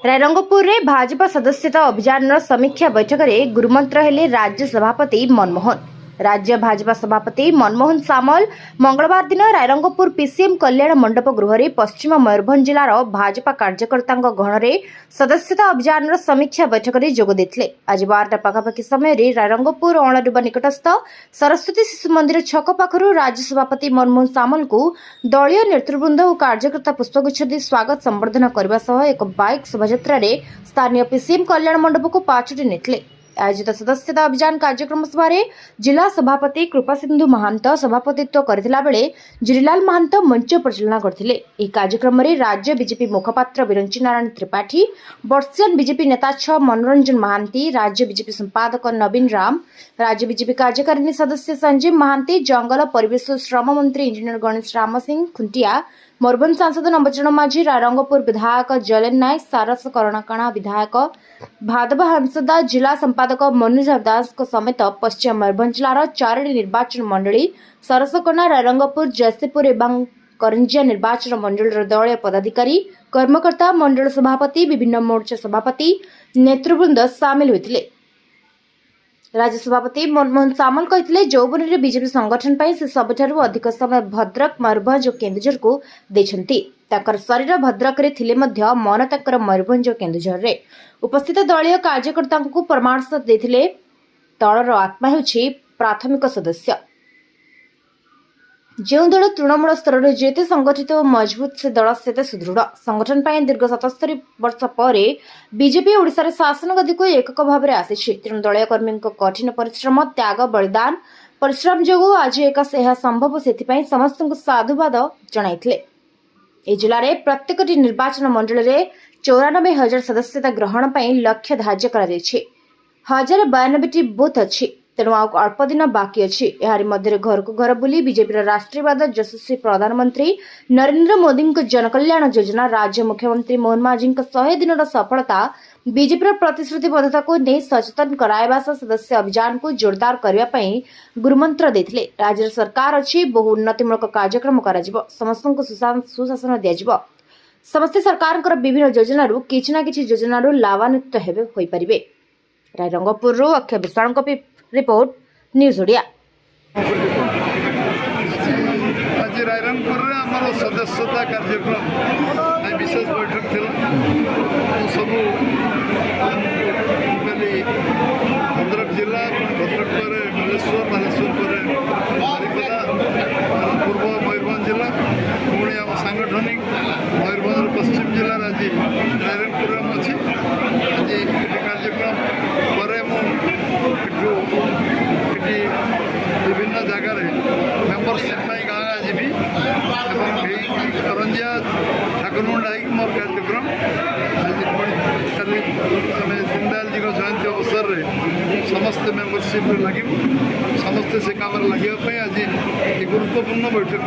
रायरंगपुर रे भाजपा सदस्यता अभियान समीक्षा बैठक में गुरुमंत्र हेले राज्य सभापति मनमोहन। राज्य भाजपा सभापति मनमोहन सामल मंगलवार दिन रायरंगपुर पीसीएम कल्याण मंडप गृह पश्चिम मयूरभंज जिलार भाजपा कार्यकर्ता गहण में सदस्यता अभियान समीक्षा बैठक में जोग देते। आज 12टा पाखापाखि समय रायरंगपुर अणडुबा निकटस्थ सरस्वती शिशु मंदिर छक पाखर राज्य सभापति मनमोहन सामल को दलीय नेतृवृंद और कार्यकर्ता पुष्पगुच्छ दी स्वागत संबर्धना करने सह एक बाइक शोभायात्रा स्थानीय पीसीएम कल्याण मंडप को पाछुटी नेतले। आयोजित सदस्यता अभियान कार्यक्रम सभारे जिला सभापति कृपा सिंधु महांत सभापतित्व करथिला बेले जिरीलाल महांत मंच परिचालना करथिले। एही कार्यक्रम रे राज्य बीजेपी मुखपात्र विरंची नारायण त्रिपाठी, वर्षियान बीजेपी नेता छ मनोरंजन महांती, राज्य बीजेपी संपादक नवीन राम, राज्य बीजेपी कार्यकारिणी सदस्य संजीव महांती, जंगल परिवेश और श्रम मंत्री इंजीनियर गणेश राम सिंह खुंटिया, मयूरभंज सांसद नवचरण माझी, रायरंगपुर विधायक जलेन नायक, सारस करणाकाणा विधायक भादव हंसदा, जिला संपादक मनोज दास समेत पश्चिम मयूरभंज जिलार 4टी निर्वाचन मंडली सरसकणा, रायरंगपुर, जयसीपुर एवं करंजिया निर्वाचन मंडल दलीय पदाधिकारी, कर्मकर्ता, मंडल सभापति, विभिन्न मोर्चा सभापति, नेतृवृंद सामिल होते। राज्य सभापति मनमोहन सामल कहते जौबन में बीजेपी संगठन पर से सबुठारु अधिक समय भद्रक, मयूरभंज और केन्दुझर को देछंती। ताकर शरीर भद्रक रे थिले मध्य मन ताकर मयूरभंज और केन्दुझर रे उपस्थित दलीय कार्यकर्ता को परामर्श देथिले। दलर आत्मा हेउछि प्राथमिक सदस्य। जो दल तृणमूल स्तर में जेते संगठित और मजबूत से दल सेते सुदृढ़। संगठन पर दीर्घ 77 वर्ष पर बीजेपी ओडिशा रे शासन गदी को एकक भाव में आसी। तेणु दलीय कर्मी कठिन परिश्रम, त्याग, बलिदान, परिश्रम जो आज एक संभव से समस्त साधुवाद जणाइथिले। ए जिले में प्रत्येक निर्वाचन मंडल में 94,000 सदस्यता ग्रहण पर लक्ष्य धार्य कर 1092टी बूथ अच्छी। तेणु अल्प दिन बाकी अच्छी। यार मध्य घर को घर बुली बीजेपी राष्ट्रीयवाद यशस्वी प्रधानमंत्री नरेंद्र मोदी जनकल्याण योजना, राज्य मुख्यमंत्री मोहन माझी 100 दिन सफलता, बीजेपी प्रतिश्रुतिबद्धता को नहीं सचेतन कराया सदस्य अभियान को जोरदार करने गुरुमंत्र देते। राज्य सरकार अच्छी, बहु उन्नतिमूलक कार्यक्रम कर समस्त सुशासन दिज्व। समस्ते सरकार विभिन्न योजनार किसी ना कि योजनार लाभान्वित हो पारे। Rairangpur Akshay Vishwan report news Odia. आज रायरंगपुर आम सदस्यता कार्यक्रम विशेष बैठक थी। सब भद्रक जिला, भद्रक पर बालेश्वर, बालेश्वर पर बारिपदा, पूर्व मयूरभंज जिला, पुणी आम सांगठनिक मयूरभंज पश्चिम जिला आज रायरंगपुर अच्छी। आज कार्यक्रम पर विभिन्न जगार मेम्बरशिप गाँ जीवी करंजिया ठाकुरमुंडा मोर कार्यक्रम आज खाली दीनदयाल जी जयंती अवसर में समस्त मेम्बरशिप लगे समस्ते से काम लगे आज गुरुत्वपूर्ण बैठक।